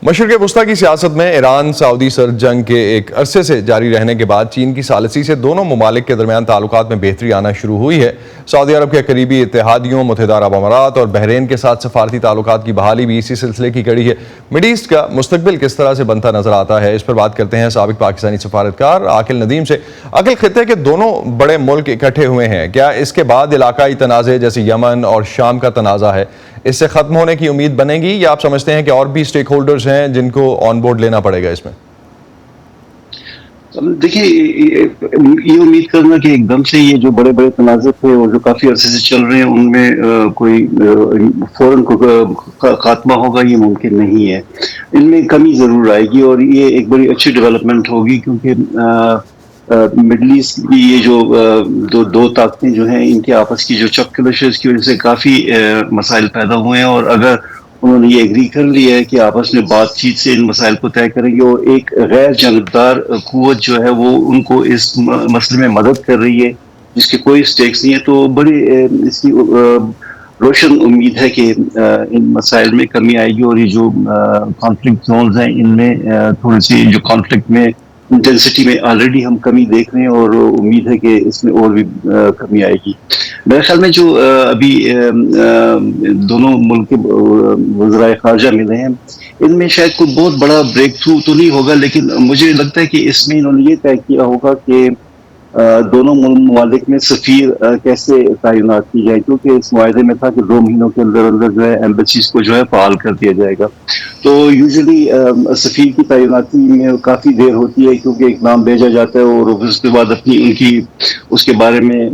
مشرق وسطیٰ کی سیاست میں ایران سعودی سرد جنگ کے ایک عرصے سے جاری رہنے کے بعد چین کی ثالثی سے دونوں ممالک کے درمیان تعلقات میں بہتری آنا شروع ہوئی ہے۔ سعودی عرب کے قریبی اتحادیوں متحدہ عرب امارات اور بحرین کے ساتھ سفارتی تعلقات کی بحالی بھی اسی سلسلے کی کڑی ہے۔ مڈل ایسٹ کا مستقبل کس طرح سے بنتا نظر آتا ہے، اس پر بات کرتے ہیں سابق پاکستانی سفارتکار عاقل ندیم سے۔ عاقل، خطے کے دونوں بڑے ملک اکٹھے ہوئے ہیں، کیا اس کے بعد علاقائی تنازع جیسے یمن اور شام کا تنازع ہے، اس سے ختم ہونے کی امید بنے گی، یا آپ سمجھتے ہیں کہ اور بھی سٹیک ہولڈرز ہیں جن کو آن بورڈ لینا پڑے گا اس میں؟ دیکھیں، یہ امید کرنا کہ ایک دم سے یہ جو بڑے بڑے تنازع تھے اور جو کافی عرصے سے چل رہے ہیں ان میں کوئی فوراً خاتمہ ہوگا، یہ ممکن نہیں ہے۔ ان میں کمی ضرور آئے گی اور یہ ایک بڑی اچھی ڈیولپمنٹ ہوگی، کیونکہ مڈل ایسٹ کی یہ جو دو طاقتیں جو ہیں، ان کے آپس کی جو چپ کلشز کی وجہ سے کافی مسائل پیدا ہوئے ہیں، اور اگر انہوں نے یہ ایگری کر لیا ہے کہ آپس میں بات چیت سے ان مسائل کو طے کریں گے، اور ایک غیر جانبدار قوت جو ہے وہ ان کو اس مسئلے میں مدد کر رہی ہے جس کے کوئی سٹیکس نہیں ہے، تو بڑی اس کی روشن امید ہے کہ ان مسائل میں کمی آئے گی، اور یہ جو کانفلکٹ زونز ہیں ان میں تھوڑی سی جو کانفلکٹ میں انٹینسٹی میں آلریڈی ہم کمی دیکھ رہے ہیں، اور امید ہے کہ اس میں اور بھی کمی آئے گی۔ میرے خیال میں جو ابھی دونوں ملک کے وزرائے خارجہ ملے ہیں، ان میں شاید کوئی بہت بڑا بریک تھرو تو نہیں ہوگا، لیکن مجھے لگتا ہے کہ اس میں انہوں نے یہ طے کیا ہوگا کہ دونوں ممالک میں سفیر کیسے تعینات کی جائے، کیونکہ اس معاہدے میں تھا کہ 2 مہینوں کے اندر اندر جو ہے ایمبیسیز کو جو ہے فعال کر دیا جائے گا۔ تو یوزلی سفیر کی تعیناتی میں کافی دیر ہوتی ہے، کیونکہ ایک نام بھیجا جاتا ہے اور اس کے بعد ان کی اس کے بارے میں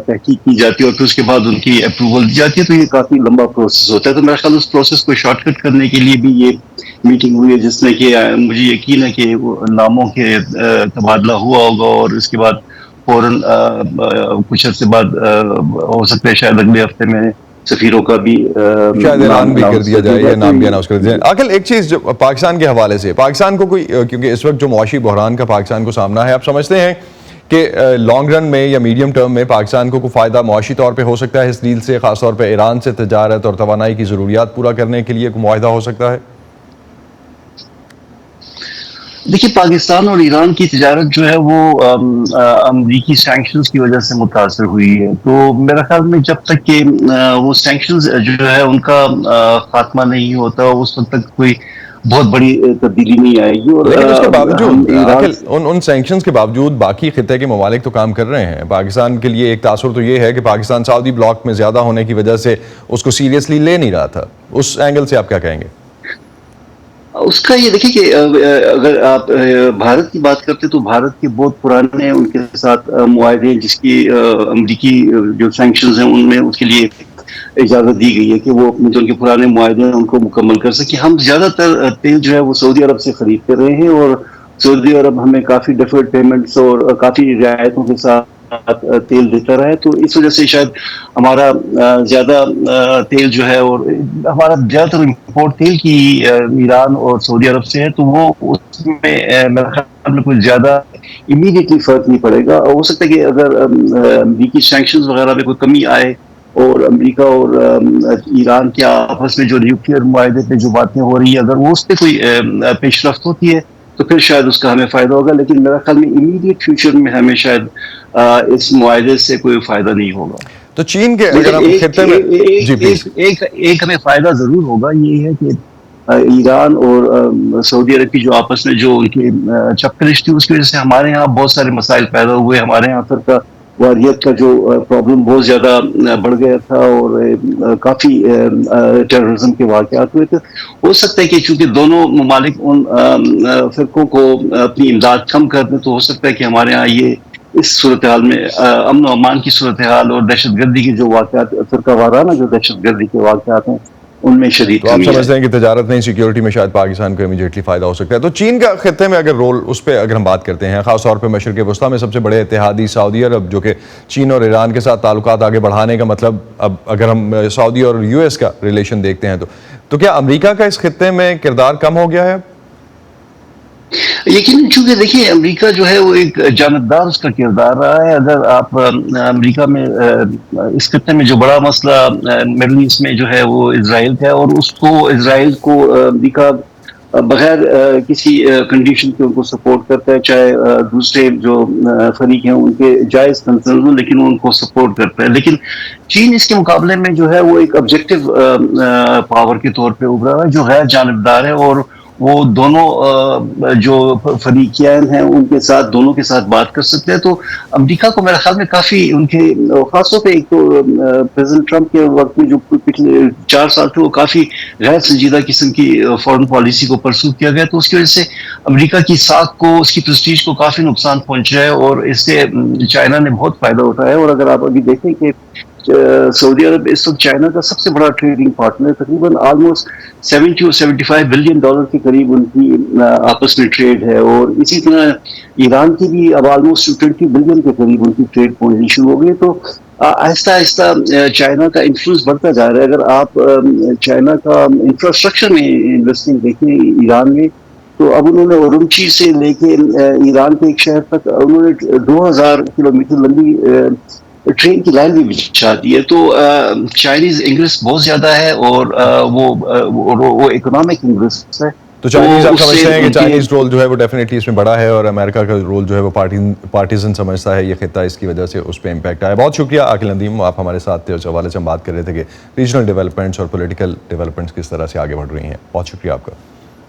تحقیق کی جاتی ہے، اور پھر اس کے بعد ان کی اپروول دی جاتی ہے، تو یہ کافی لمبا پروسیس ہوتا ہے۔ تو میرا خیال اس پروسیس کو شارٹ کٹ کرنے کے لیے بھی یہ میٹنگ ہوئی ہے، جس میں کہ مجھے یقین ہے کہ ناموں کے تبادلہ ہوا ہوگا، اور اس کے بعد فوراً کچھ عرصے بعد ہو سکتا ہے شاید اگلے ہفتے میں سفیروں کا بھی شاید اعلان بھی کر دیا جائے، یہ نام بھی اناؤنس کر دیا جائے۔ عاقل، ایک چیز جو پاکستان کے حوالے سے، پاکستان کو کوئی، کیونکہ اس وقت جو معاشی بحران کا پاکستان کو سامنا ہے، آپ سمجھتے ہیں کہ لانگ رن میں یا میڈیم ٹرم میں پاکستان کو کوئی فائدہ معاشی طور پہ ہو سکتا ہے اس ڈیل سے، خاص طور پہ ایران سے تجارت اور توانائی کی ضروریات پورا کرنے کے لیے کوئی معاہدہ ہو سکتا ہے؟ دیکھیے، پاکستان اور ایران کی تجارت جو ہے وہ امریکی سینکشنز کی وجہ سے متاثر ہوئی ہے، تو میرا خیال میں جب تک کہ وہ سینکشنز جو ہے ان کا خاتمہ نہیں ہوتا، اس وقت تک کوئی بہت بڑی تبدیلی نہیں آئے گی۔ اور لیکن اس کے باوجود عاقل، ان سینکشنز کے باوجود باقی خطے کے ممالک تو کام کر رہے ہیں۔ پاکستان کے لیے ایک تاثر تو یہ ہے کہ پاکستان سعودی بلاک میں زیادہ ہونے کی وجہ سے اس کو سیریسلی لے نہیں رہا تھا، اس اینگل سے آپ کیا کہیں گے؟ اس کا یہ دیکھیں کہ اگر آپ بھارت کی بات کرتے تو بھارت کے بہت پرانے ان کے ساتھ معاہدے ہیں، جس کی امریکی جو سینکشنز ہیں ان میں اس کے لیے اجازت دی گئی ہے کہ وہ اپنے جو ان کے پرانے معاہدے ہیں ان کو مکمل کر سکے۔ ہم زیادہ تر تیل جو ہے وہ سعودی عرب سے خرید کر رہے ہیں، اور سعودی عرب ہمیں کافی ڈیفرڈ پیمنٹس اور کافی رعایتوں کے ساتھ تیل دیتا رہا ہے، تو اس وجہ سے شاید ہمارا زیادہ تیل جو ہے، اور ہمارا زیادہ تر امپورٹ تیل کی ایران اور سعودی عرب سے ہے، تو وہ اس میں میرے خیال میں کوئی زیادہ امیڈیٹلی فرق نہیں پڑے گا۔ ہو سکتا ہے کہ اگر امریکی سینکشنز وغیرہ میں کوئی کمی آئے، اور امریکہ اور ایران کے آپس میں جو نیوکلیئر معاہدے پہ جو باتیں ہو رہی ہیں، اگر وہ اس پہ کوئی پیش رفت ہوتی ہے تو پھر شاید اس کا ہمیں فائدہ ہوگا، لیکن میرا خیال میں امیڈیٹ فیوچر میں ہمیں شاید اس معاہدے سے کوئی فائدہ نہیں ہوگا۔ تو چین کے اگر ہم خطے میں ایک ہمیں فائدہ ضرور ہوگا، یہ ہے کہ ایران اور سعودی عرب کی جو آپس میں جو ان کی چپکلش تھی، اس کی وجہ سے ہمارے ہاں بہت سارے مسائل پیدا ہوئے۔ ہمارے یہاں فرقہ واریت کا جو پرابلم بہت زیادہ بڑھ گیا تھا، اور کافی ٹیررزم کے واقعات ہوئے تھے۔ ہو سکتا ہے کہ چونکہ دونوں ممالک ان فرقوں کو اپنی امداد کم کر دیں، تو ہو سکتا ہے کہ ہمارے ہاں یہ اس صورتحال میں امن و امان کی صورتحال اور دہشت گردی کے جو واقعات، فرقہ وارانہ جو دہشت گردی کے واقعات ہیں، ان میں شدید تو آپ کمی ہے۔ سمجھتے ہیں کہ تجارت نہیں، سیکیورٹی میں شاید پاکستان کو امیڈیٹلی فائدہ ہو سکتا ہے۔ تو چین کا خطے میں اگر رول، اس پہ اگر ہم بات کرتے ہیں، خاص طور پہ مشرق وسطیٰ میں سب سے بڑے اتحادی سعودی عرب، جو کہ چین اور ایران کے ساتھ تعلقات آگے بڑھانے کا مطلب، اب اگر ہم سعودی اور یو ایس کا ریلیشن دیکھتے ہیں تو کیا امریکہ کا اس خطے میں کردار کم ہو گیا ہے؟ لیکن چونکہ دیکھیے، امریکہ جو ہے وہ ایک جانبدار اس کا کردار رہا ہے۔ اگر آپ امریکہ میں اس خطے میں جو بڑا مسئلہ مڈل ایسٹ میں جو ہے وہ اسرائیل کا ہے، اور اس کو اسرائیل کو امریکہ بغیر کسی کنڈیشن کے ان کو سپورٹ کرتا ہے، چاہے دوسرے جو فریق ہیں ان کے جائز کنسرن ہوں، لیکن وہ ان کو سپورٹ کرتا ہے. لیکن چین اس کے مقابلے میں جو ہے وہ ایک آبجیکٹو پاور کے طور پہ ابھرا ہے جو غیر جانبدار ہے، اور وہ دونوں جو فریقین ہیں ان کے ساتھ، دونوں کے ساتھ بات کر سکتے ہیں. تو امریکہ کو میرے خیال میں کافی ان کے، خاص طور پہ ایک تو پریزیڈنٹ ٹرمپ کے وقت میں جو پچھلے 4 سال تھے وہ کافی غیر سنجیدہ قسم کی فورن پالیسی کو پرسو کیا گیا، تو اس کی وجہ سے امریکہ کی ساکھ کو، اس کی پریسٹیج کو کافی نقصان پہنچا ہے، اور اس سے چائنا نے بہت فائدہ اٹھایا ہے. اور اگر آپ ابھی دیکھیں کہ سعودی عرب اس وقت چائنا کا سب سے بڑا ٹریڈنگ پارٹنر ہے، تقریباً آلموسٹ $70 اور $75 بلین کے قریب ان کی آپس میں ٹریڈ ہے. اور اسی طرح ایران کی بھی اب آلموسٹ $20 بلین کے قریب ان کی ٹریڈ پہنچنی شروع ہو گئی. تو آہستہ آہستہ چائنا کا انفلوئنس بڑھتا جا رہا ہے. اگر آپ چائنا کا انفراسٹرکچر میں انویسٹنگ دیکھیں ایران میں، تو اب انہوں نے اورمچی سے لے کے ایران کے ایک شہر تک انہوں نے 2000 کلومیٹر لمبی ٹرین کی لائن بھی بچھا دی ہے. تو چائنیز انگلش بہت زیادہ ہے، اور وہ اکنامک انگلش ہے. تو چائنیز آپ اس سے سمجھتے ہیں کہ ان کے چائنیز رول جو ہے وہ ڈیفینیٹلی اس میں بڑا ہے، اور امریکہ کا رول جو ہے وہ پارٹیزن سمجھتا ہے یہ خطہ، اس کی وجہ سے اس پہ امپیکٹ آیا. بہت شکریہ عاقل ندیم، آپ ہمارے ساتھ تھے. اس حوالے سے ہم بات کر رہے تھے کہ ریجنل ڈیولپمنٹس اور پولیٹیکل ڈیولپمنٹس کس طرح سے آگے بڑھ رہی ہیں. بہت شکریہ آپ کا.